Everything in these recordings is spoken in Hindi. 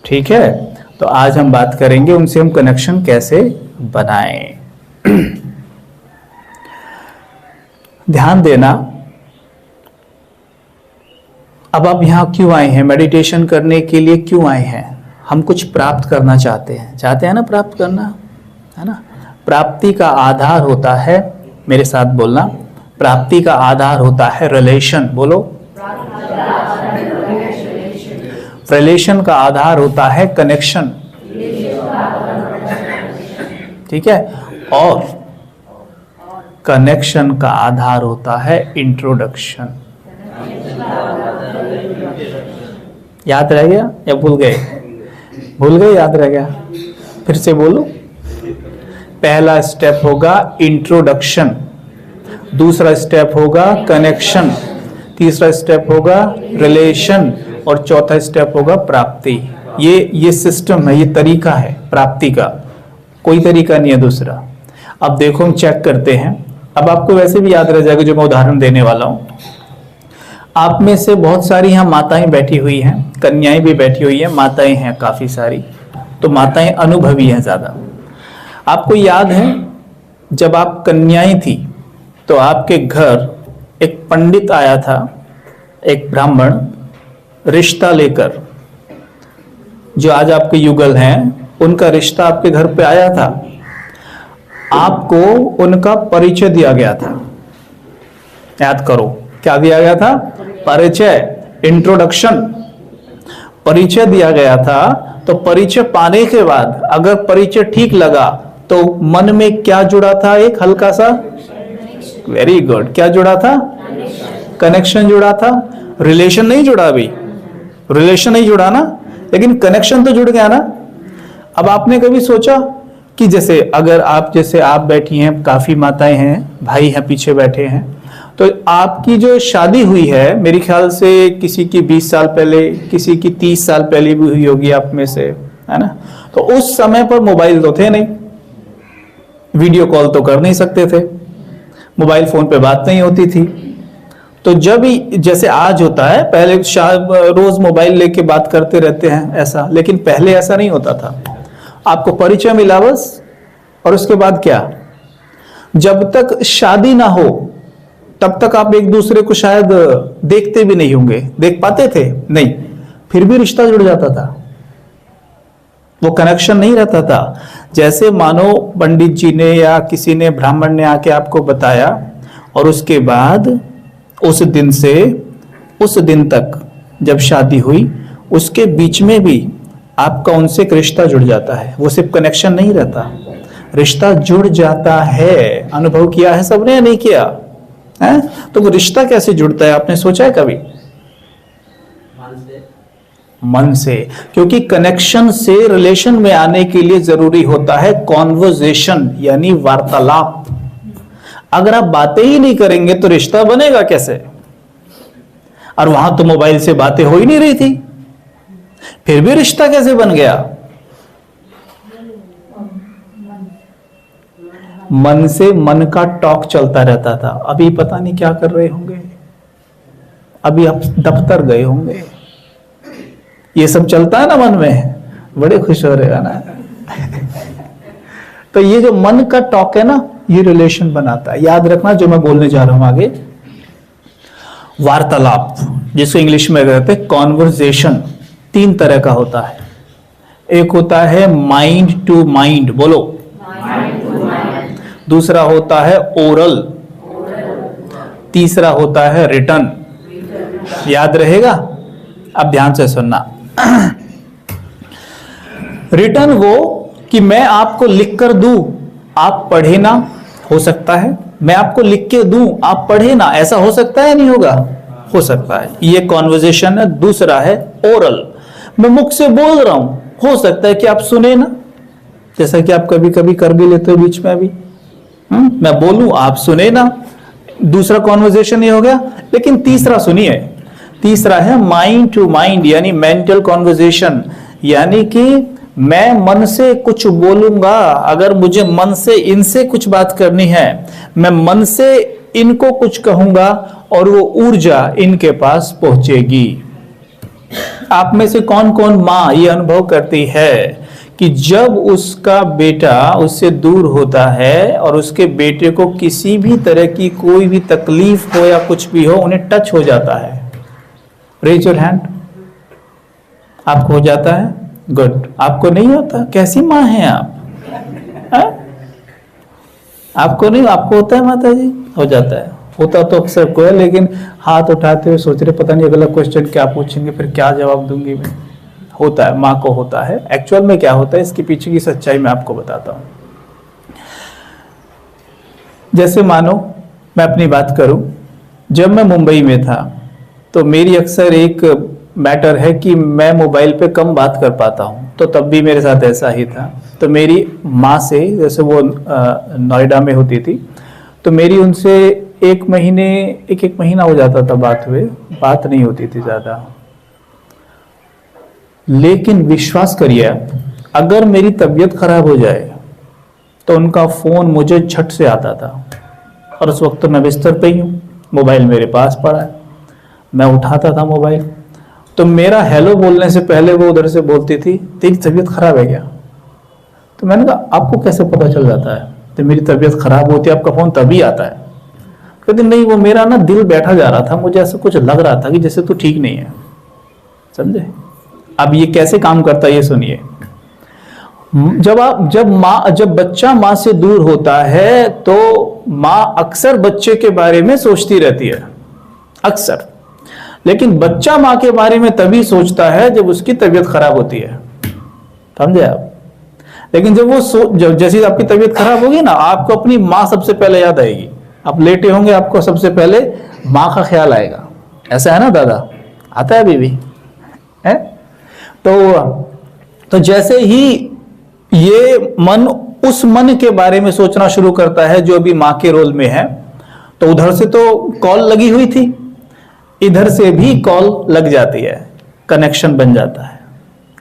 ठीक है, तो आज हम बात करेंगे उनसे हम कनेक्शन कैसे बनाएं। ध्यान देना, अब आप यहां क्यों आए हैं? मेडिटेशन करने के लिए क्यों आए हैं? हम कुछ प्राप्त करना चाहते हैं ना, प्राप्त करना है ना। प्राप्ति का आधार होता है, मेरे साथ बोलना, प्राप्ति का आधार होता है रिलेशन। बोलो, रिलेशन का आधार होता है कनेक्शन। ठीक है, और कनेक्शन का आधार होता है इंट्रोडक्शन। याद रह गया या भूल गए? भूल गए, याद रह गया? फिर से बोलो। पहला स्टेप होगा इंट्रोडक्शन, दूसरा स्टेप होगा कनेक्शन, तीसरा स्टेप होगा रिलेशन और चौथा स्टेप होगा प्राप्ति। ये सिस्टम है, ये तरीका है प्राप्ति का, कोई तरीका नहीं है दूसरा। अब देखो हम चेक करते हैं। अब आपको वैसे भी याद रह जाएगा जो मैं उदाहरण देने वाला हूं। आप में से बहुत सारी यहाँ माताएं बैठी हुई हैं, कन्याएं भी बैठी हुई हैं, माताएं हैं काफी सारी, तो माताएं अनुभवी हैं ज्यादा। आपको याद है जब आप कन्याएं थी तो आपके घर एक पंडित आया था, एक ब्राह्मण, रिश्ता लेकर। जो आज आपके युगल हैं उनका रिश्ता आपके घर पे आया था, आपको उनका परिचय दिया गया था। याद करो, क्या दिया गया था? परिचय, इंट्रोडक्शन। परिचय दिया गया था, तो परिचय पाने के बाद अगर परिचय ठीक लगा तो मन में क्या जुड़ा था? एक हल्का सा, वेरी गुड, क्या जुड़ा था? कनेक्शन जुड़ा था। रिलेशन नहीं जुड़ा, अभी रिलेशन नहीं जुड़ा ना, लेकिन कनेक्शन तो जुड़ गया ना। अब आपने कभी सोचा कि जैसे अगर आप बैठी हैं, काफी माताएं हैं, भाई हैं पीछे बैठे हैं, तो आपकी जो शादी हुई है मेरे ख्याल से किसी की 20 साल पहले, किसी की 30 साल पहले भी हुई होगी आप में से, है ना। तो उस समय पर मोबाइल तो थे नहीं, वीडियो कॉल तो कर नहीं सकते थे, मोबाइल फोन पे बात नहीं होती थी। तो जब ही जैसे आज होता है, पहले रोज मोबाइल लेके बात करते रहते हैं ऐसा, लेकिन पहले ऐसा नहीं होता था। आपको परिचय मिला बस, और उसके बाद क्या? जब तक शादी ना हो तब तक आप एक दूसरे को शायद देखते भी नहीं होंगे, देख पाते थे नहीं, फिर भी रिश्ता जुड़ जाता था, वो कनेक्शन नहीं रहता था। जैसे मानो पंडित जी ने या किसी ने, ब्राह्मण ने आके आपको बताया, और उसके बाद उस दिन से उस दिन तक जब शादी हुई उसके बीच में भी आपका उनसे एक रिश्ता जुड़ जाता है। वो सिर्फ कनेक्शन नहीं रहता, रिश्ता जुड़ जाता है। अनुभव किया है सबने या नहीं किया है? तो वो रिश्ता कैसे जुड़ता है, आपने सोचा है कभी? मन से, क्योंकि कनेक्शन से रिलेशन में आने के लिए जरूरी होता है कॉन्वर्सेशन, यानी वार्तालाप। अगर आप बातें ही नहीं करेंगे तो रिश्ता बनेगा कैसे? और वहां तो मोबाइल से बातें हो ही नहीं रही थी, फिर भी रिश्ता कैसे बन गया? मन से मन का टॉक चलता रहता था। अभी पता नहीं क्या कर रहे होंगे, अभी आप दफ्तर गए होंगे, ये सब चलता है ना मन में, बड़े खुश हो रहे हैं ना। तो ये जो मन का टॉक है ना, ये रिलेशन बनाता है। याद रखना जो मैं बोलने जा रहा हूं आगे, वार्तालाप, जिसको इंग्लिश में कहते हैं कॉन्वर्सेशन, 3 तरह का होता है। एक होता है माइंड टू माइंड, बोलो, दूसरा होता है ओरल, तीसरा होता है रिटन। याद रहेगा? अब ध्यान से सुनना। रिटन वो कि मैं आपको लिख कर दूं, आप पढ़े ना, हो सकता है। मैं आपको लिख के दूं, आप पढ़े ना, ऐसा हो सकता है नहीं होगा? हो सकता है। ये कॉन्वर्सेशन है। दूसरा है ओरल, मैं मुख से बोल रहा हूं, हो सकता है कि आप सुने ना, जैसा कि आप कभी कभी कर भी लेते हो बीच में। अभी मैं बोलूं, आप सुने ना, दूसरा कॉन्वर्सेशन ये हो गया। लेकिन तीसरा सुनिए, तीसरा है माइंड टू माइंड, यानी मेंटल कॉन्वर्सेशन, यानी कि मैं मन से कुछ बोलूंगा। अगर मुझे मन से इनसे कुछ बात करनी है, मैं मन से इनको कुछ कहूंगा और वो ऊर्जा इनके पास पहुंचेगी। आप में से कौन कौन माँ ये अनुभव करती है कि जब उसका बेटा उससे दूर होता है और उसके बेटे को किसी भी तरह की कोई भी तकलीफ हो या कुछ भी हो, उन्हें टच हो जाता है? Raise your hand. आपको हो जाता है? गुड। आपको नहीं होता? कैसी माँ हैं आप? है? आपको नहीं, आपको होता है माता जी? हो जाता है। होता तो अक्सर को है, लेकिन हाथ उठाते हुए सोच रहे पता नहीं अगला क्वेश्चन क्या पूछेंगे, फिर क्या जवाब दूंगी मैं। होता है, माँ को होता है। एक्चुअल में क्या होता है, इसके पीछे की सच्चाई मैं आपको बताता हूं। जैसे मानो मैं अपनी बात करूं, जब मैं मुंबई में था तो मेरी अक्सर एक मैटर है कि मैं मोबाइल पे कम बात कर पाता हूं, तो तब भी मेरे साथ ऐसा ही था। तो मेरी माँ से, जैसे वो नोएडा में होती थी, तो मेरी उनसे एक महीना हो जाता था बात हुए, बात नहीं होती थी ज्यादा। लेकिन विश्वास करिए आप, अगर मेरी तबीयत खराब हो जाए तो उनका फोन मुझे झट से आता था, और उस वक्त तो मैं बिस्तर पे ही हूँ, मोबाइल मेरे पास पड़ा है, मैं उठाता था मोबाइल, तो मेरा हेलो बोलने से पहले वो उधर से बोलती थी तेरी तबीयत खराब है क्या? तो मैंने कहा आपको कैसे पता चल जाता है? तो मेरी तबीयत खराब होती है आपका फोन तभी आता है। कहते नहीं, वो मेरा ना दिल बैठा जा रहा था, मुझे ऐसा कुछ लग रहा था कि जैसे तू ठीक नहीं है। समझे? अब ये कैसे काम करता है ये सुनिए। जब बच्चा माँ से दूर होता है तो माँ अक्सर बच्चे के बारे में सोचती रहती है, अक्सर। लेकिन बच्चा माँ के बारे में तभी सोचता है जब उसकी तबीयत खराब होती है। समझे आप? लेकिन जब जैसी आपकी तबीयत खराब होगी ना, आपको अपनी माँ सबसे पहले याद आएगी। आप लेटे होंगे, आपको सबसे पहले माँ का ख्याल आएगा। ऐसा है ना दादा? आता है बीवी है? तो जैसे ही ये मन उस मन के बारे में सोचना शुरू करता है जो अभी माँ के रोल में है, तो उधर से तो कॉल लगी हुई थी, इधर से भी कॉल लग जाती है, कनेक्शन बन जाता है,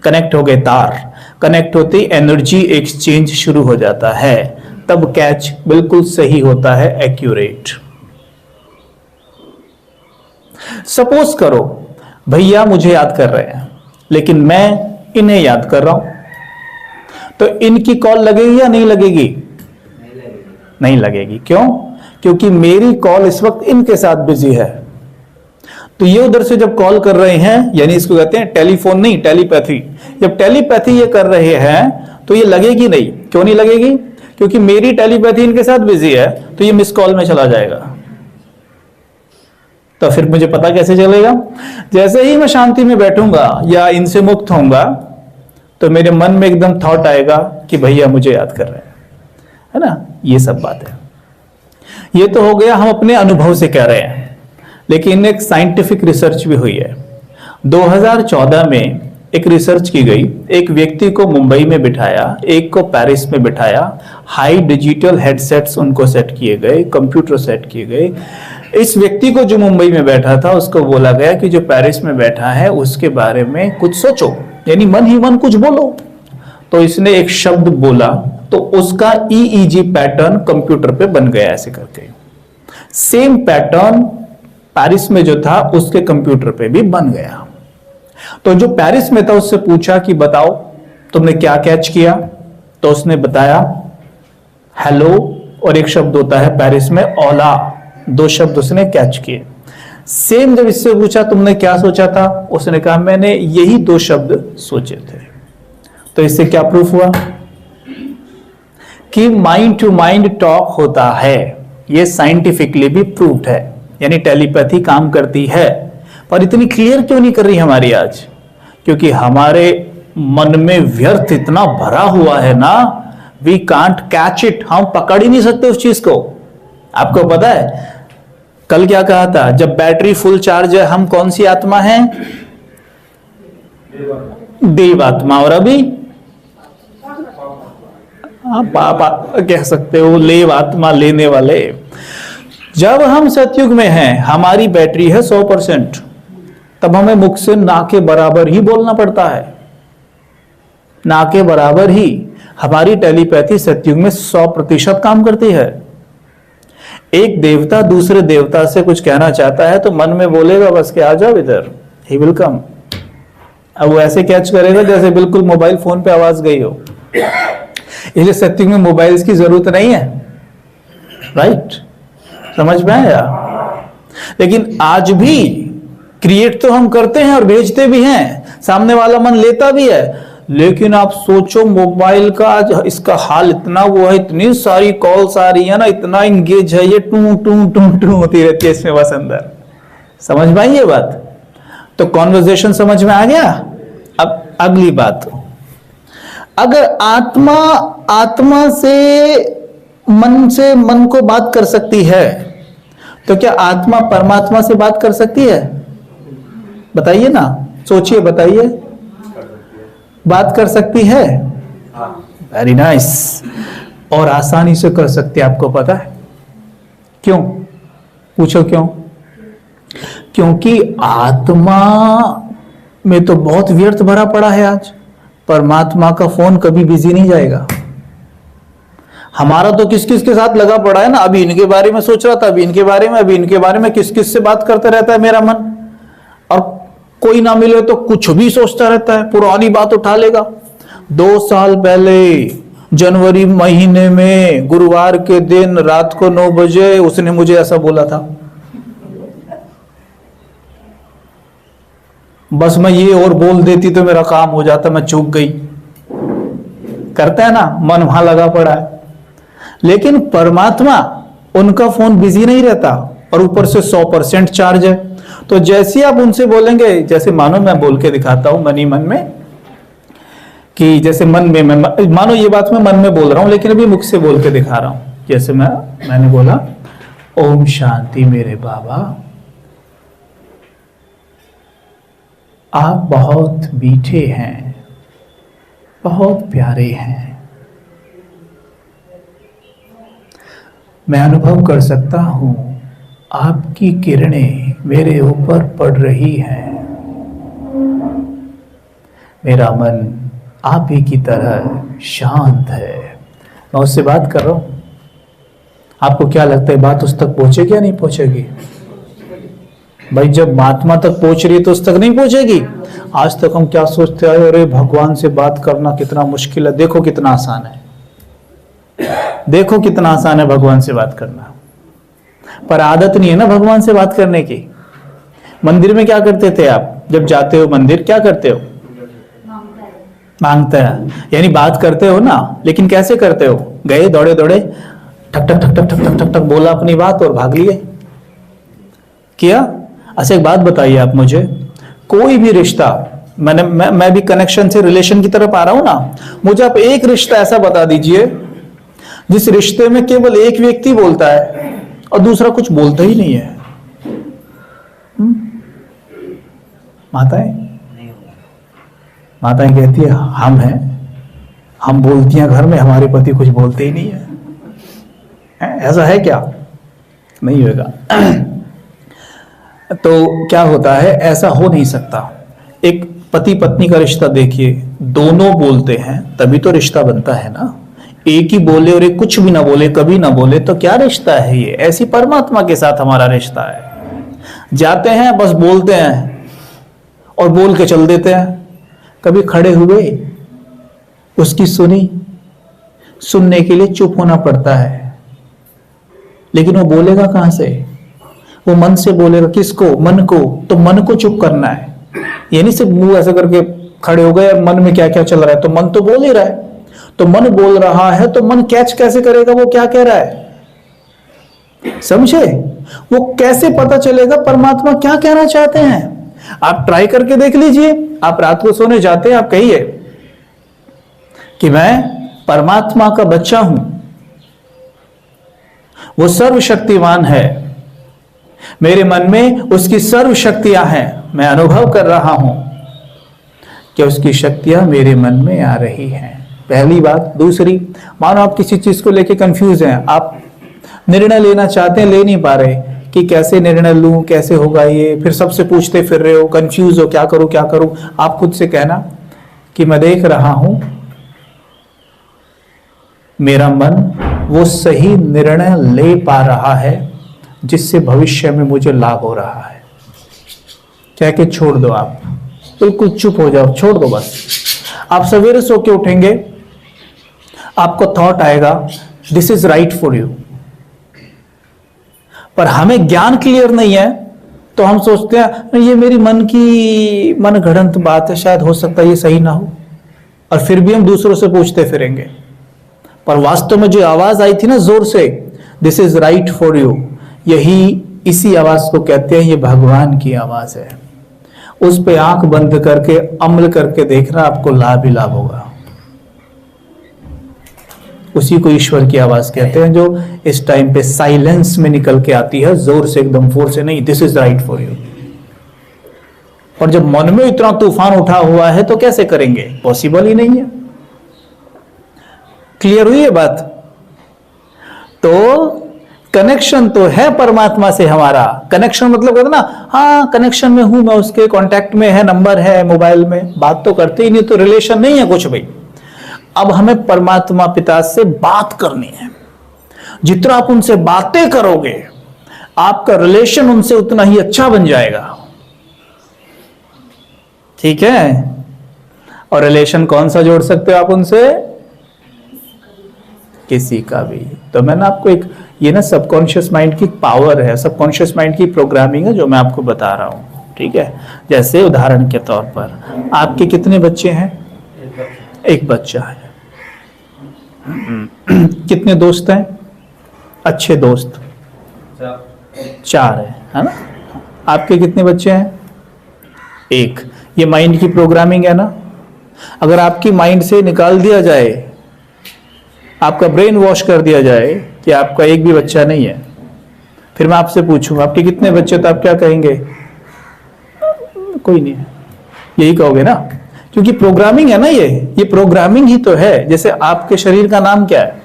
कनेक्ट हो गए तार, कनेक्ट होते ही एनर्जी एक्सचेंज शुरू हो जाता है, तब कैच बिल्कुल सही होता है, एक्यूरेट। सपोज करो भैया मुझे याद कर रहे हैं, लेकिन मैं इन्हें याद कर रहा हूं, तो इनकी कॉल लगेगी या नहीं लगेगी? नहीं लगेगी। क्यों? क्योंकि मेरी कॉल इस वक्त इनके साथ बिजी है। तो ये उधर से जब कॉल कर रहे हैं, यानी इसको कहते हैं टेलीफोन नहीं, टेलीपैथी। जब टेलीपैथी ये कर रहे हैं तो ये लगेगी नहीं। क्यों नहीं लगेगी? क्योंकि मेरी टेलीपैथी इनके साथ बिजी है, तो ये मिस कॉल में चला जाएगा। तो फिर मुझे पता कैसे चलेगा? जैसे ही मैं शांति में बैठूंगा या इनसे मुक्त होऊंगा, तो मेरे मन में एकदम थॉट आएगा कि भैया मुझे याद कर रहे हैं, है ना? ये सब बात है। ये तो हो गया हम अपने अनुभव से कह रहे हैं, लेकिन एक साइंटिफिक रिसर्च भी हुई है। 2014 में एक रिसर्च की गई, एक व्यक्ति को मुंबई में बिठाया, एक को पेरिस में बिठाया, हाई डिजिटल हेडसेट्स उनको सेट किए गए, कंप्यूटर सेट किए गए। इस व्यक्ति को जो मुंबई में बैठा था उसको बोला गया कि जो पेरिस में बैठा है उसके बारे में कुछ सोचो, यानी मन ही मन कुछ बोलो। तो इसने एक शब्द बोला तो उसका EEG पैटर्न कंप्यूटर पे बन गया, ऐसे करके। सेम पैटर्न पेरिस में जो था उसके कंप्यूटर पे भी बन गया। तो जो पेरिस में था उससे पूछा कि बताओ तुमने क्या कैच किया? तो उसने बताया हेलो, और एक शब्द होता है पेरिस में ओला, 2 शब्द उसने कैच किए। सेम जब इससे पूछा तुमने क्या सोचा था, उसने कहा मैंने यही 2 शब्द सोचे थे। तो इससे क्या प्रूफ हुआ कि माइंड टू माइंड टॉक होता है। यह साइंटिफिकली भी प्रूव्ड है, यानी टेलीपैथी काम करती है। पर इतनी क्लियर क्यों नहीं कर रही हमारी आज? क्योंकि हमारे मन में व्यर्थ इतना भरा हुआ है ना, वी कांट कैच इट, हम पकड़ ही नहीं सकते उस चीज को। आपको पता है कल क्या कहा था? जब बैटरी फुल चार्ज है हम कौन सी आत्मा है? देव आत्मा। और अभी पापा कह सकते हो, लेव आत्मा, लेने वाले। जब हम सतयुग में हैं, हमारी बैटरी है 100%, तब हमें मुख से ना के बराबर ही बोलना पड़ता है, ना के बराबर ही। हमारी टेलीपैथी सतयुग में 100% काम करती है। एक देवता दूसरे देवता से कुछ कहना चाहता है तो मन में बोलेगा बस कि आ जाओ इधर, ही विल कम। अब वो ऐसे कैच करेगा जैसे बिल्कुल मोबाइल फोन पे आवाज गई हो। इसलिए सत्युग में मोबाइल्स की जरूरत नहीं है, राइट? समझ में आया? लेकिन आज भी क्रिएट तो हम करते हैं और भेजते भी हैं, सामने वाला मन लेता भी है, लेकिन आप सोचो मोबाइल का आज इसका हाल इतना वो है, इतनी सारी कॉल्स आ रही है ना, इतना इंगेज है ये, टू टू टू टू होती रहती है इसमें बस अंदर। समझ में आई ये बात? तो कॉन्वर्सेशन समझ में आ गया। अब अगली बात, अगर आत्मा से मन को बात कर सकती है, तो क्या आत्मा परमात्मा से बात कर सकती है? बताइए ना, सोचिए, बताइए। बात कर सकती है? Very nice. और आसानी से कर सकती है, आपको पता है क्यों? पूछो क्यों? क्योंकि आत्मा में तो बहुत व्यर्थ भरा पड़ा है आज। परमात्मा का फोन कभी बिजी नहीं जाएगा। हमारा तो किस किस के साथ लगा पड़ा है ना, अभी इनके बारे में सोच रहा था, अभी इनके बारे में, अभी इनके बारे में, किस किस से बात करता रहता है मेरा मन। और कोई ना मिले तो कुछ भी सोचता रहता है, पुरानी बात उठा लेगा। 2 साल पहले जनवरी महीने में गुरुवार के दिन रात को 9 बजे उसने मुझे ऐसा बोला था। बस मैं ये और बोल देती तो मेरा काम हो जाता, मैं चूक गई। करता है ना, मन वहां लगा पड़ा है। लेकिन परमात्मा, उनका फोन बिजी नहीं रहता और ऊपर से 100% चार्ज है। तो जैसे आप उनसे बोलेंगे, जैसे मानो मैं बोल के दिखाता हूं मन ही मन में, कि जैसे मन में मैं, मानो ये बात मैं मन में बोल रहा हूं लेकिन अभी मुख से बोल के दिखा रहा हूं। जैसे मैंने बोला, ओम शांति मेरे बाबा, आप बहुत मीठे हैं, बहुत प्यारे हैं। मैं अनुभव कर सकता हूं आपकी किरणें मेरे ऊपर पड़ रही हैं। मेरा मन आप ही की तरह शांत है। मैं उससे बात कर रहा हूं। आपको क्या लगता है बात उस तक पहुंचेगी या नहीं पहुंचेगी? भाई जब महात्मा तक पहुंच रही है तो उस तक नहीं पहुंचेगी। आज तक हम क्या सोचते हैं, अरे भगवान से बात करना कितना मुश्किल है। देखो कितना आसान है, देखो कितना आसान है भगवान से बात करना। पर आदत नहीं है ना भगवान से बात करने की। मंदिर में क्या करते थे आप? जब जाते हो मंदिर क्या करते हो? मांगते हैं, यानी बात करते हो ना, लेकिन कैसे करते हो? गए दौड़े दौड़े, ठक ठक ठक ठक ठक ठक ठक ठक बोला अपनी बात और भाग लिए, किया? अच्छा एक बात बताइए आप मुझे, कोई भी रिश्ता, मैं भी कनेक्शन से रिलेशन की तरफ आ रहा हूं ना, मुझे आप एक रिश्ता ऐसा बता दीजिए जिस रिश्ते में केवल एक व्यक्ति बोलता है और दूसरा कुछ बोलता ही नहीं है। माताएं कहती है हम हैं, हम बोलती हैं घर में, हमारे पति कुछ बोलते ही नहीं है। ऐसा है क्या? नहीं होगा। तो क्या होता है, ऐसा हो नहीं सकता। एक पति पत्नी का रिश्ता देखिए, दोनों बोलते हैं तभी तो रिश्ता बनता है ना। एक ही बोले और एक कुछ भी ना बोले, कभी ना बोले, तो क्या रिश्ता है ये? ऐसी परमात्मा के साथ हमारा रिश्ता है। जाते हैं बस बोलते हैं और बोल के चल देते हैं। कभी खड़े हुए, उसकी सुनी, सुनने के लिए चुप होना पड़ता है, लेकिन वो बोलेगा कहां से? वो मन से बोलेगा। किसको? मन को। तो मन को चुप करना है, ये नहीं सिर्फ मुंह ऐसा करके खड़े हो गए, मन में क्या क्या चल रहा है। तो मन तो बोल ही रहा है, तो मन बोल रहा है तो मन कैच कैसे करेगा वो क्या कह रहा है? समझे? वो कैसे पता चलेगा परमात्मा क्या कहना चाहते हैं? आप ट्राई करके देख लीजिए। आप रात को सोने जाते हैं, आप कहिए कि मैं परमात्मा का बच्चा हूं, वो सर्वशक्तिमान है, मेरे मन में उसकी सर्व शक्तियां हैं, मैं अनुभव कर रहा हूं कि उसकी शक्तियां मेरे मन में आ रही हैं। पहली बात। दूसरी, मानो आप किसी चीज को लेके कंफ्यूज हैं, आप निर्णय लेना चाहते हैं, ले नहीं पा रहे कि कैसे निर्णय लूं, कैसे होगा ये, फिर सबसे पूछते फिर रहे हो, कंफ्यूज हो, क्या करूं क्या करूं। आप खुद से कहना कि मैं देख रहा हूं मेरा मन वो सही निर्णय ले पा रहा है जिससे भविष्य में मुझे लाभ हो रहा है। कह के छोड़ दो आप, बिल्कुल चुप हो जाओ, छोड़ दो बस। आप सवेरे सो के उठेंगे, आपको थॉट आएगा this is right for you, पर हमें ज्ञान क्लियर नहीं है तो हम सोचते हैं ये मेरी मन गढ़ंत बात है, शायद हो सकता है ये सही ना हो, और फिर भी हम दूसरों से पूछते फिरेंगे। पर वास्तव में जो आवाज आई थी ना जोर से, this is right for you, इसी आवाज को कहते हैं ये भगवान की आवाज है। उस पे आंख बंद करके अमल करके देखना, आपको लाभ ही लाभ होगा। उसी को ईश्वर की आवाज कहते हैं, जो इस टाइम पे साइलेंस में निकल के आती है, जोर से एकदम फोर्स से नहीं, this is right for you. और जब मन में इतना तूफान उठा हुआ है तो कैसे करेंगे, पॉसिबल ही नहीं है। क्लियर हुई है बात? तो कनेक्शन तो है परमात्मा से हमारा, कनेक्शन मतलब कहते ना, हाँ कनेक्शन में हूं मैं, उसके कांटेक्ट में है, नंबर है मोबाइल में, बात तो करते ही नहीं, तो रिलेशन नहीं है कुछ भाई। अब हमें परमात्मा पिता से बात करनी है। जितना आप उनसे बातें करोगे, आपका रिलेशन उनसे उतना ही अच्छा बन जाएगा। ठीक है? और रिलेशन कौन सा जोड़ सकते हो आप उनसे? किसी का भी। तो मैंने आपको एक ये ना सबकॉन्शियस माइंड की पावर है, सबकॉन्शियस माइंड की प्रोग्रामिंग है जो मैं आपको बता रहा हूं। ठीक है? जैसे उदाहरण के तौर पर आपके कितने बच्चे हैं? एक बच्चा है। कितने दोस्त हैं? अच्छे दोस्त 4 है ना? आपके कितने बच्चे हैं? 1। ये माइंड की प्रोग्रामिंग है ना। अगर आपकी माइंड से निकाल दिया जाए, आपका ब्रेन वॉश कर दिया जाए कि आपका एक भी बच्चा नहीं है, फिर मैं आपसे पूछूंगा आपके कितने बच्चे, तो आप क्या कहेंगे? कोई नहीं है, यही कहोगे ना, क्योंकि प्रोग्रामिंग है ना, ये प्रोग्रामिंग ही तो है। जैसे आपके शरीर का नाम क्या है?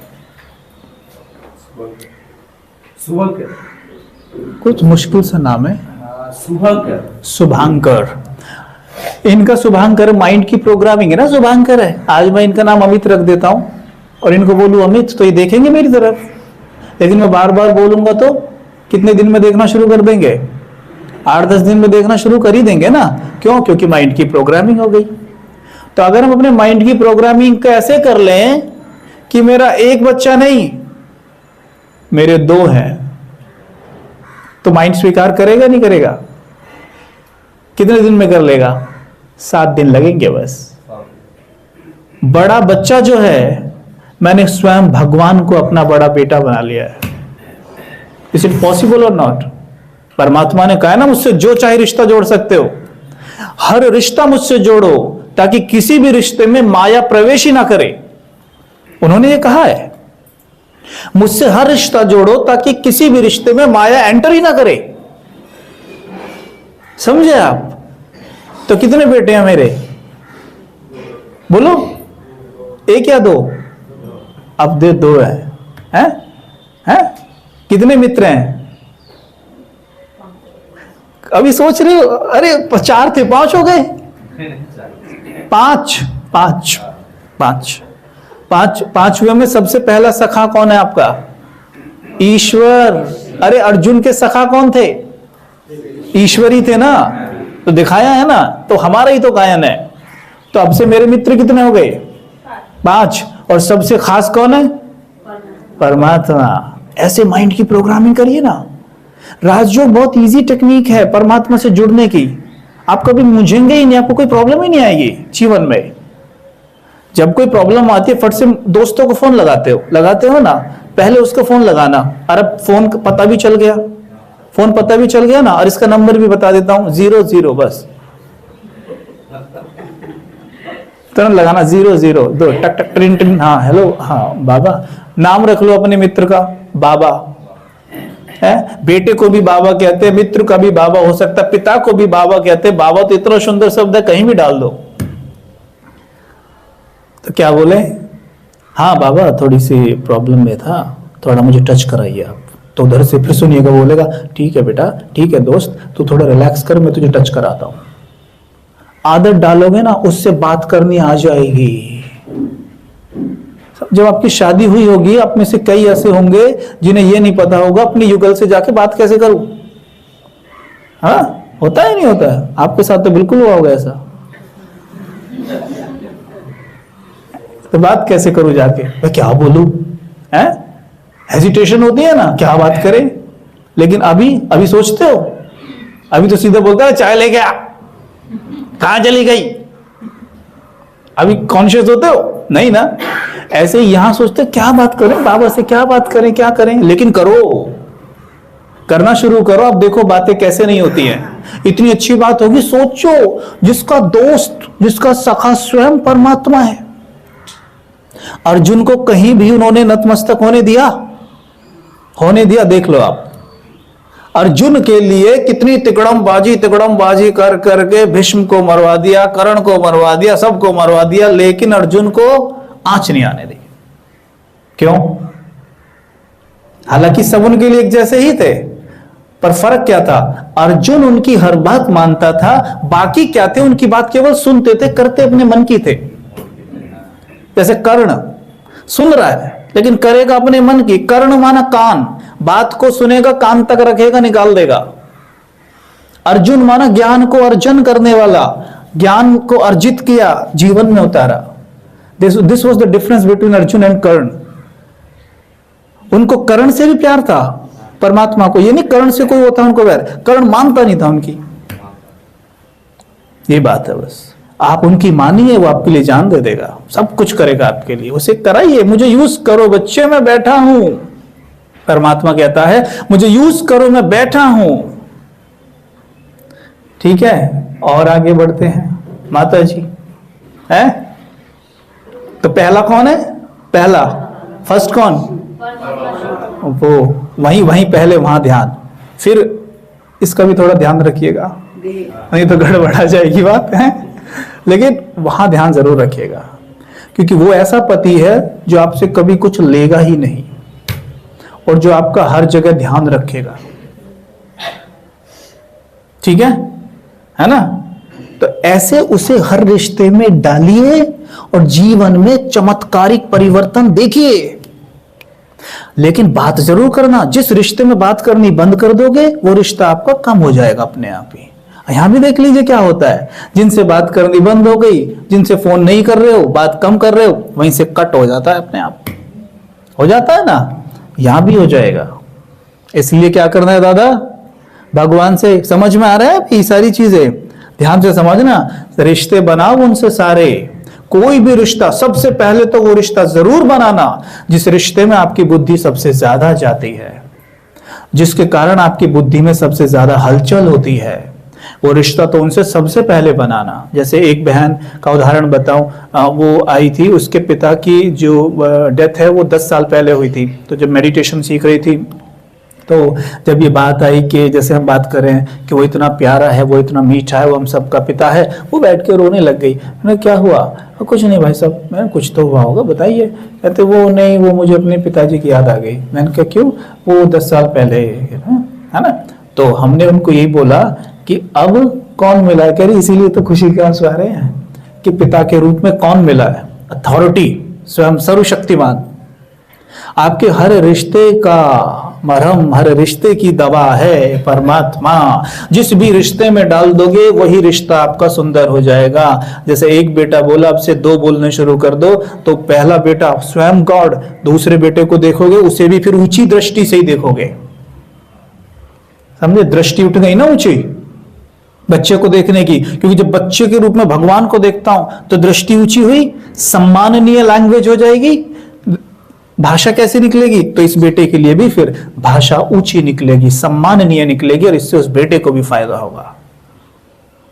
कुछ मुश्किल सा नाम है, शुभांकर। इनका शुभांकर माइंड की प्रोग्रामिंग है ना, शुभांकर है। आज मैं इनका नाम अमित रख देता हूं और इनको बोलूं अमित, तो ये देखेंगे मेरी तरफ, लेकिन मैं बार बार बोलूंगा तो कितने दिन में देखना शुरू कर देंगे? 8-10 दिन में देखना शुरू कर ही देंगे ना। क्यों? क्योंकि माइंड की प्रोग्रामिंग हो गई। तो अगर हम अपने माइंड की प्रोग्रामिंग कैसे कर लें कि मेरा एक बच्चा नहीं, मेरे 2 हैं, तो माइंड स्वीकार करेगा नहीं करेगा? कितने दिन में कर लेगा? 7 दिन लगेंगे बस। बड़ा बच्चा जो है, मैंने स्वयं भगवान को अपना बड़ा बेटा बना लिया है। इज इट पॉसिबल और नॉट? परमात्मा ने कहा है ना, मुझसे जो चाहे रिश्ता जोड़ सकते हो, हर रिश्ता मुझसे जोड़ो ताकि किसी भी रिश्ते में माया प्रवेश ही ना करे। उन्होंने ये कहा है, मुझसे हर रिश्ता जोड़ो ताकि किसी भी रिश्ते में माया एंटर ही ना करे। समझे आप? तो कितने बेटे हैं मेरे? बोलो, 1 या 2? अब 2 हैं? कितने मित्र हैं? अभी सोच रहे हो, अरे 4 थे, 5 हो गए। 5वें में सबसे पहला सखा कौन है आपका? ईश्वर। अरे अर्जुन के सखा कौन थे? ईश्वर ही थे ना, तो दिखाया है ना, तो हमारा ही तो गायन है। तो अब से मेरे मित्र कितने हो गए? 5। और सबसे खास कौन है? परमात्मा। ऐसे माइंड की प्रोग्रामिंग करिए ना। राजयोग बहुत इजी टेक्निक है परमात्मा से जुड़ने की। आप कभी मुझेंगे ही नहीं, आपको कोई प्रॉब्लम ही नहीं आएगी जीवन में। जब कोई प्रॉब्लम आती है, फट से दोस्तों को फोन लगाते हो ना, पहले उसको फोन लगाना। अरे फोन पता भी चल गया, फोन पता भी चल गया ना, और इसका नंबर भी बता देता हूं, 00 बस तुरंत लगाना, 002 टक टक ट्रिन ट्रिन। हाँ हेलो, हाँ बाबा। नाम रख लो अपने मित्र का, बाबा है। बेटे को भी बाबा कहते हैं, मित्र का भी बाबा हो सकता है, पिता को भी बाबा कहते हैं। बाबा तो इतना सुंदर शब्द है, कहीं भी डाल दो। तो क्या बोले? हाँ बाबा, थोड़ी सी प्रॉब्लम में था, थोड़ा मुझे टच कराइए आप। तो उधर से फिर सुनिएगा, बोलेगा ठीक है बेटा, ठीक है दोस्त, तू थोड़ा रिलैक्स कर, मैं तुझे टच कराता हूं। आदत डालोगे ना, उससे बात करनी आ जाएगी। जब आपकी शादी हुई होगी, आप में से कई ऐसे होंगे जिन्हें यह नहीं पता होगा अपनी युगल से जाके बात कैसे करूं। हाँ, होता है नहीं होता है? आपके साथ तो बिल्कुल हुआ होगा ऐसा। तो बात कैसे करूं जाके, मैं क्या बोलूं, है हेजिटेशन होती है ना, क्या बात करें। लेकिन अभी सोचते हो, अभी तो सीधा बोलता है चाय लेके आ, कहां चली गई, अभी कॉन्शियस होते हो नहीं ना। ऐसे ही यहां सोचते क्या बात करें बाबा से, क्या बात करें, क्या करें। लेकिन करो, करना शुरू करो, अब देखो बातें कैसे नहीं होती हैं। इतनी अच्छी बात होगी। सोचो, जिसका दोस्त, जिसका सखा स्वयं परमात्मा है, अर्जुन को कहीं भी उन्होंने नतमस्तक होने दिया। देख लो आप, अर्जुन के लिए कितनी तिकड़म बाजी कर करके भीष्म को मरवा दिया, कर्ण को मरवा दिया, सबको मरवा दिया, लेकिन अर्जुन को आंच नहीं आने दी। क्यों? हालांकि सब उनके लिए एक जैसे ही थे, पर फर्क क्या था, अर्जुन उनकी हर बात मानता था, बाकी क्या थे, उनकी बात केवल सुनते थे, करते अपने मन की थे। जैसे कर्ण सुन रहा है लेकिन करेगा अपने मन की। कर्ण माना कान, बात को सुनेगा, कान तक रखेगा, निकाल देगा। अर्जुन माना ज्ञान को अर्जन करने वाला, ज्ञान को अर्जित किया, जीवन में उतारा। This was the difference between Arjun and Karna. उनको कर्ण से भी प्यार था परमात्मा को, ये नहीं कर्ण से कोई होता उनको वैर, कर्ण मानता नहीं था उनकी। ये बात है बस, आप उनकी मानिए, वो आपके लिए जान दे देगा, सब कुछ करेगा आपके लिए। उसे कराइए, मुझे यूज करो बच्चे, मैं बैठा हूं। परमात्मा कहता है मुझे यूज करो, मैं बैठा हूं। ठीक है, और आगे बढ़ते हैं। माता जी है तो पहला कौन है? पहला फर्स्ट कौन? वो वहीं पहले, वहां ध्यान। फिर इसका भी थोड़ा ध्यान रखिएगा, नहीं तो गड़बड़ा जाएगी बात है। लेकिन वहां ध्यान जरूर रखिएगा, क्योंकि वो ऐसा पति है जो आपसे कभी कुछ लेगा ही नहीं और जो आपका हर जगह ध्यान रखेगा। ठीक है ना? तो ऐसे उसे हर रिश्ते में डालिए और जीवन में चमत्कारिक परिवर्तन देखिए। लेकिन बात जरूर करना, जिस रिश्ते में बात करनी बंद कर दोगे वो रिश्ता आपका कम हो जाएगा अपने आप ही। यहां भी देख लीजिए क्या होता है, जिनसे बात करनी बंद हो गई, जिनसे फोन नहीं कर रहे हो, बात कम कर रहे हो, वहीं से कट हो जाता है, अपने आप हो जाता है ना। यहां भी हो जाएगा। इसलिए क्या करना है दादा, भगवान से, समझ में आ रहा है ये सारी चीजें, ध्यान से समझना। रिश्ते बनाओ उनसे सारे, कोई भी रिश्ता, सबसे पहले तो वो रिश्ता जरूर बनाना जिस रिश्ते में आपकी बुद्धि सबसे ज्यादा जाती है, जिसके कारण आपकी बुद्धि में सबसे ज्यादा हलचल होती है, वो रिश्ता तो उनसे सबसे पहले बनाना। जैसे एक बहन का उदाहरण बताऊं, वो आई थी, उसके पिता की जो डेथ है वो 10 साल पहले हुई थी। तो जब मेडिटेशन सीख रही थी, तो जब ये बात आई कि जैसे हम बात कर रहे हैं कि वो इतना प्यारा है, वो इतना मीठा है, वो हम सबका पिता है, वो बैठ के रोने लग गई। मैंने क्या हुआ? कुछ नहीं भाई साहब। मैंने कुछ तो हुआ होगा, बताइए। कहते वो नहीं, वो मुझे अपने पिताजी की याद आ गई। मैंने कहा क्यों? वो 10 साल पहले, है ना। तो हमने उनको यही बोला कि अब कौन मिला है? कह रही इसीलिए तो खुशी के आंसू आ रहे हैं कि पिता के रूप में कौन मिला है? अथॉरिटी, स्वयं सर्वशक्तिमान। आपके हर रिश्ते का मरहम, हर रिश्ते की दवा है परमात्मा। जिस भी रिश्ते में डाल दोगे वही रिश्ता आपका सुंदर हो जाएगा। जैसे एक बेटा बोला अब से 2 बोलने शुरू कर दो, तो पहला बेटा स्वयं गॉड, दूसरे बेटे को देखोगे उसे भी फिर ऊंची दृष्टि से ही देखोगे। समझे? दृष्टि उठ गई ना ऊंची बच्चे को देखने की, क्योंकि जब बच्चे के रूप में भगवान को देखता हूं तो दृष्टि ऊंची हुई, सम्माननीय लैंग्वेज हो जाएगी। भाषा कैसे निकलेगी? तो इस बेटे के लिए भी फिर भाषा ऊंची निकलेगी, सम्माननीय निकलेगी, और इससे उस बेटे को भी फायदा होगा।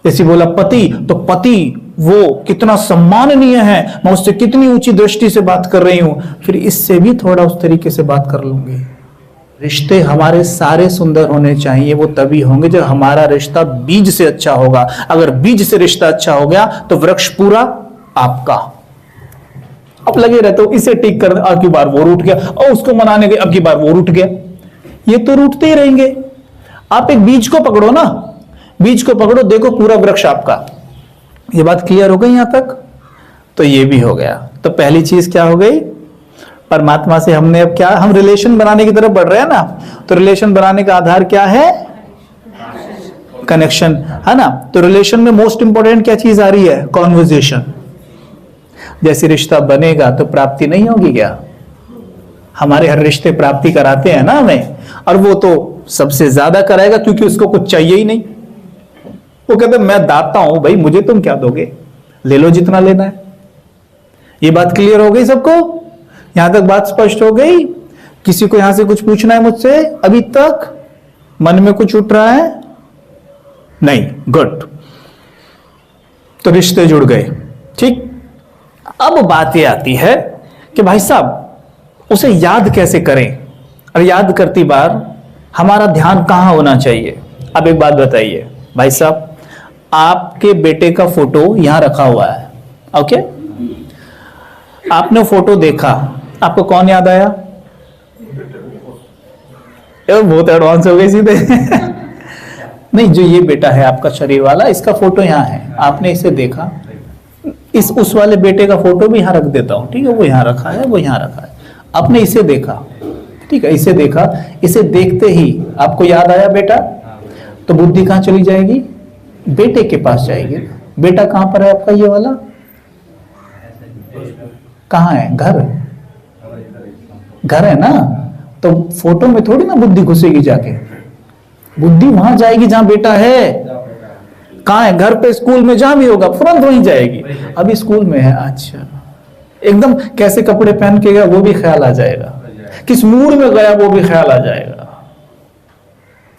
जैसे बोला पति, तो पति वो कितना सम्माननीय है, मैं उससे कितनी ऊंची दृष्टि से बात कर रही हूं, फिर इससे भी थोड़ा उस तरीके से बात कर लूंगी। रिश्ते हमारे सारे सुंदर होने चाहिए, वो तभी होंगे जब हमारा रिश्ता बीज से अच्छा होगा। अगर बीज से रिश्ता अच्छा हो गया तो वृक्ष पूरा आपका। अब लगे रहते हो इसे ठीक कर, अब की बार वो रूठ गया, और उसको मनाने गए, अब की बार वो रूठ गया। ये तो रूठते ही रहेंगे। आप एक बीज को पकड़ो ना, बीज को पकड़ो, देखो पूरा वृक्ष आपका। ये बात क्लियर हो गई यहां तक? तो ये भी हो गया। तो पहली चीज क्या हो गई? परमात्मा से हमने अब क्या, हम रिलेशन बनाने की तरफ बढ़ रहे हैं ना। तो रिलेशन बनाने का आधार क्या है? कनेक्शन, है ना। तो रिलेशन में मोस्ट इंपोर्टेंट क्या चीज आ रही है? कॉन्वर्जेशन। जैसे रिश्ता बनेगा तो प्राप्ति नहीं होगी क्या? हमारे हर रिश्ते प्राप्ति कराते हैं ना हमें, और वो तो सबसे ज्यादा कराएगा क्योंकि उसको कुछ चाहिए ही नहीं। वो कहते मैं दाता हूं भाई, मुझे तुम क्या दोगे, ले लो जितना लेना है। ये बात क्लियर हो गई सबको? यहां तक बात स्पष्ट हो गई? किसी को यहां से कुछ पूछना है मुझसे अभी तक? मन में कुछ उठ रहा है? नहीं, गुड। तो रिश्ते जुड़ गए, ठीक। अब बात यह आती है कि भाई साहब उसे याद कैसे करें, और याद करती बार हमारा ध्यान कहां होना चाहिए? अब एक बात बताइए भाई साहब, आपके बेटे का फोटो यहां रखा हुआ है, ओके? आपने फोटो देखा, आपको कौन याद आया? बहुत एडवांस हो गए सीधे। नहीं, जो ये बेटा है आपका शरीर वाला, इसका फोटो यहाँ है, आपने इसे देखा। इस उस वाले बेटे का फोटो भी यहाँ रख देता हूँ, ठीक है? वो यहाँ रखा है, वो यहाँ रखा है। आपने इसे देखा, ठीक है? इसे देखा, इसे देखते ही आपको याद आया बेटा, तो बुद्धि कहाँ चली जाएगी? बेटे के पास जाएगी। बेटा कहाँ पर है आपका ये वाला? कहाँ है? घर, घर है ना? तो फोटो में थोड़ी ना बुद्धि घुसेगी जाके, बुद्धि वहां जाएगी जहां बेटा है। कहाँ है? घर पे, स्कूल में, जहां भी होगा तुरंत वहीं जाएगी। अभी स्कूल में है, अच्छा, एकदम कैसे कपड़े पहन के गया वो भी ख्याल आ जाएगा, किस मूड में गया वो भी ख्याल आ जाएगा।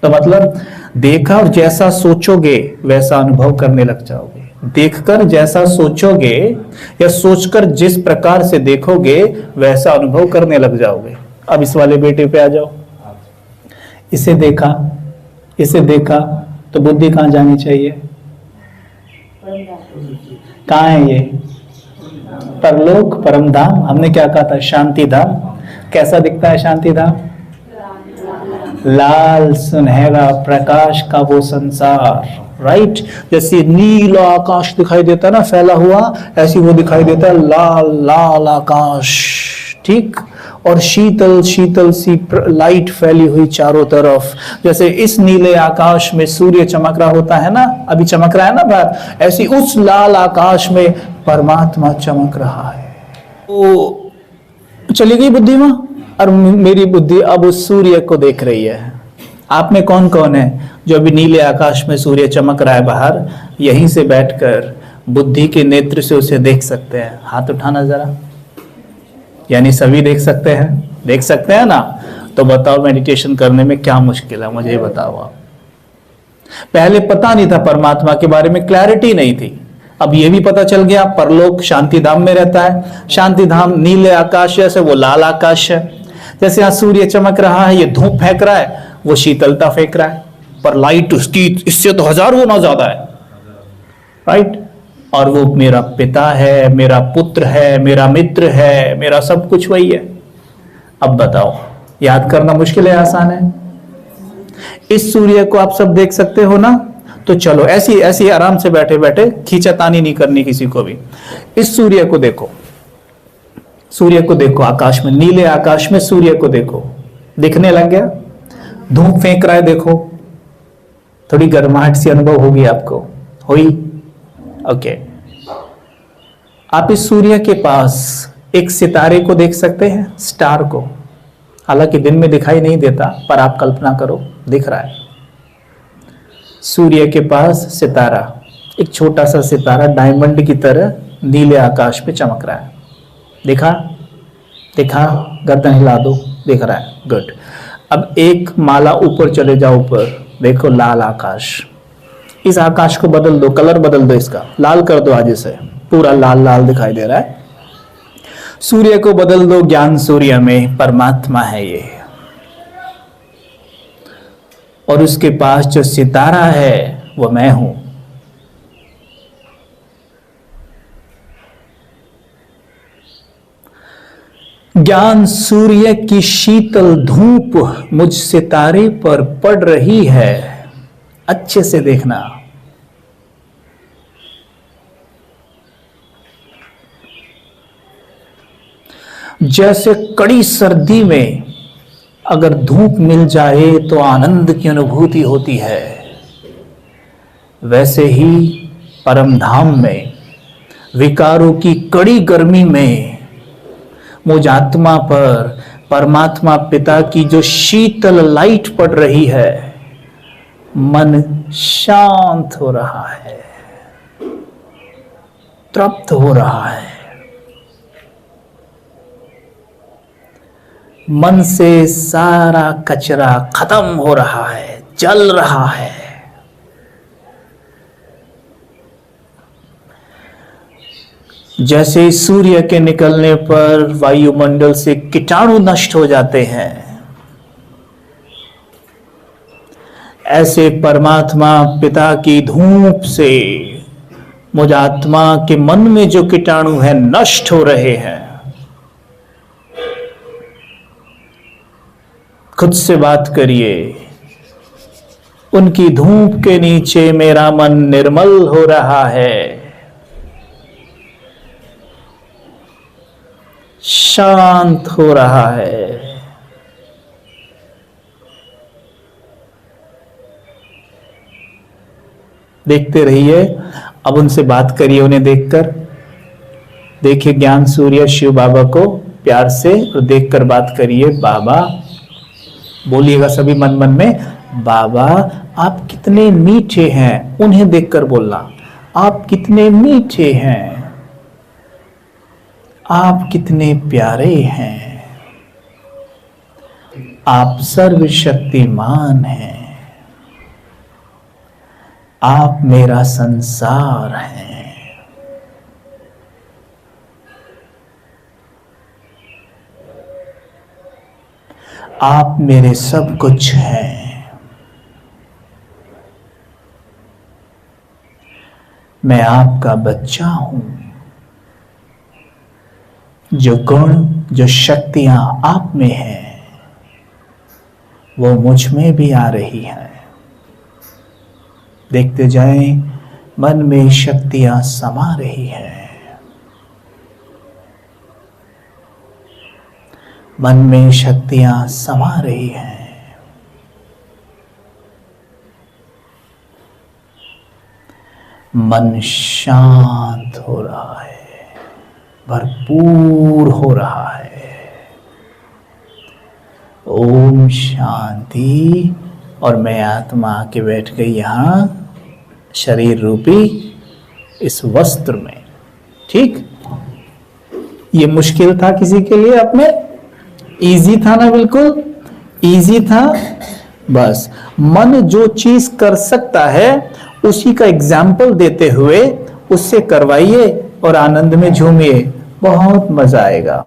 तो मतलब देखा और जैसा सोचोगे वैसा अनुभव करने लग जाओगे। देखकर जैसा सोचोगे या सोचकर जिस प्रकार से देखोगे वैसा अनुभव करने लग जाओगे। अब इस वाले बेटे पे आ जाओ। इसे देखा, इसे देखा, तो बुद्धि कहां जानी चाहिए? कहां है ये? परलोक, परम धाम। हमने क्या कहा था? शांति धाम। कैसा दिखता है शांति धाम? लाल सुनहरा प्रकाश का वो संसार, राइट? जैसे नीला आकाश दिखाई देता है ना फैला हुआ, ऐसी वो दिखाई देता है लाल लाल आकाश, ठीक? और शीतल शीतल सी लाइट फैली हुई चारों तरफ। जैसे इस नीले आकाश में सूर्य चमक रहा होता है ना, अभी चमक रहा है ना बाहर, ऐसी उस लाल आकाश में परमात्मा चमक रहा है। तो चली गई बुद्धि में, और मेरी बुद्धि अब उस सूर्य को देख रही है। आप में कौन कौन है जो अभी नीले आकाश में सूर्य चमक रहा है बाहर, यहीं से बैठकर बुद्धि के नेत्र से उसे देख सकते हैं? हाथ उठाना जरा। यानी सभी देख सकते हैं, देख सकते हैं ना? तो बताओ मेडिटेशन करने में क्या मुश्किल है, मुझे बताओ आप। पहले पता नहीं था परमात्मा के बारे में, क्लैरिटी नहीं थी। अब ये भी पता चल गया परलोक शांति धाम में रहता है। शांति धाम नीले आकाश जैसे वो लाल आकाश है। जैसे यहाँ सूर्य चमक रहा है, ये धूप फेंक रहा है, वो शीतलता फेंक रहा है, पर लाइट उसकी इससे तो 1000 गुना ज्यादा है, राइट? और वो मेरा पिता है, मेरा पुत्र है, मेरा मित्र है, मेरा सब कुछ वही है। अब बताओ याद करना मुश्किल है आसान है? इस सूर्य को आप सब देख सकते हो ना? तो चलो ऐसी ऐसी आराम से बैठे बैठे, खींचातानी नहीं करनी किसी को भी। इस सूर्य को देखो, सूर्य को देखो आकाश में, नीले आकाश में सूर्य को देखो, दिखने लग गया? धूप फेंक रहा है, देखो, थोड़ी गर्माहट सी अनुभव होगी आपको, हुई? ओके। आप इस सूर्य के पास एक सितारे को देख सकते हैं, स्टार को। हालांकि दिन में दिखाई नहीं देता, पर आप कल्पना करो दिख रहा है। सूर्य के पास सितारा, एक छोटा सा सितारा डायमंड की तरह नीले आकाश पे चमक रहा है। देखा? देखा? गर्दन हिला दो, दिख रहा है, गुड। अब एक माला ऊपर चले जाओ, ऊपर देखो लाल आकाश। इस आकाश को बदल दो, कलर बदल दो, इसका लाल कर दो, आज से पूरा लाल लाल दिखाई दे रहा है। सूर्य को बदल दो ज्ञान सूर्य में, परमात्मा है ये। और उसके पास जो सितारा है वो मैं हूं। ज्ञान सूर्य की शीतल धूप मुझ सितारे पर पड़ रही है, अच्छे से देखना। जैसे कड़ी सर्दी में अगर धूप मिल जाए तो आनंद की अनुभूति होती है, वैसे ही परम धाम में विकारों की कड़ी गर्मी में मुझ आत्मा पर परमात्मा पिता की जो शीतल लाइट पड़ रही है, मन शांत हो रहा है, तृप्त हो रहा है। मन से सारा कचरा खत्म हो रहा है, जल रहा है। जैसे सूर्य के निकलने पर वायुमंडल से कीटाणु नष्ट हो जाते हैं, ऐसे परमात्मा पिता की धूप से मुझ आत्मा के मन में जो कीटाणु है नष्ट हो रहे हैं। खुद से बात करिए, उनकी धूप के नीचे मेरा मन निर्मल हो रहा है, शांत हो रहा है। देखते रहिए, अब उनसे बात करिए, उन्हें देखकर। देखिए ज्ञान सूर्य शिव बाबा को प्यार से और देखकर बात करिए। बाबा बोलिएगा सभी मन मन में, बाबा आप कितने मीठे हैं। उन्हें देखकर बोलना, आप कितने मीठे हैं, आप कितने प्यारे हैं, आप सर्वशक्तिमान हैं, आप मेरा संसार हैं। आप मेरे सब कुछ हैं। मैं आपका बच्चा हूं। जो गुण, जो शक्तियां आप में हैं, वो मुझ में भी आ रही हैं। देखते जाएं, मन में शक्तियां समा रही हैं। मन में शक्तियां समा रही हैं। मन शांत हो रहा है, भरपूर हो रहा है। ओम शांति। और मैं आत्मा आके बैठ गई यहां शरीर रूपी इस वस्त्र में। ठीक, ये मुश्किल था किसी के लिए? अपने इजी था ना? बिल्कुल इजी था। बस मन जो चीज कर सकता है उसी का एग्जाम्पल देते हुए उससे करवाइए और आनंद में झूमिए, बहुत मजा आएगा।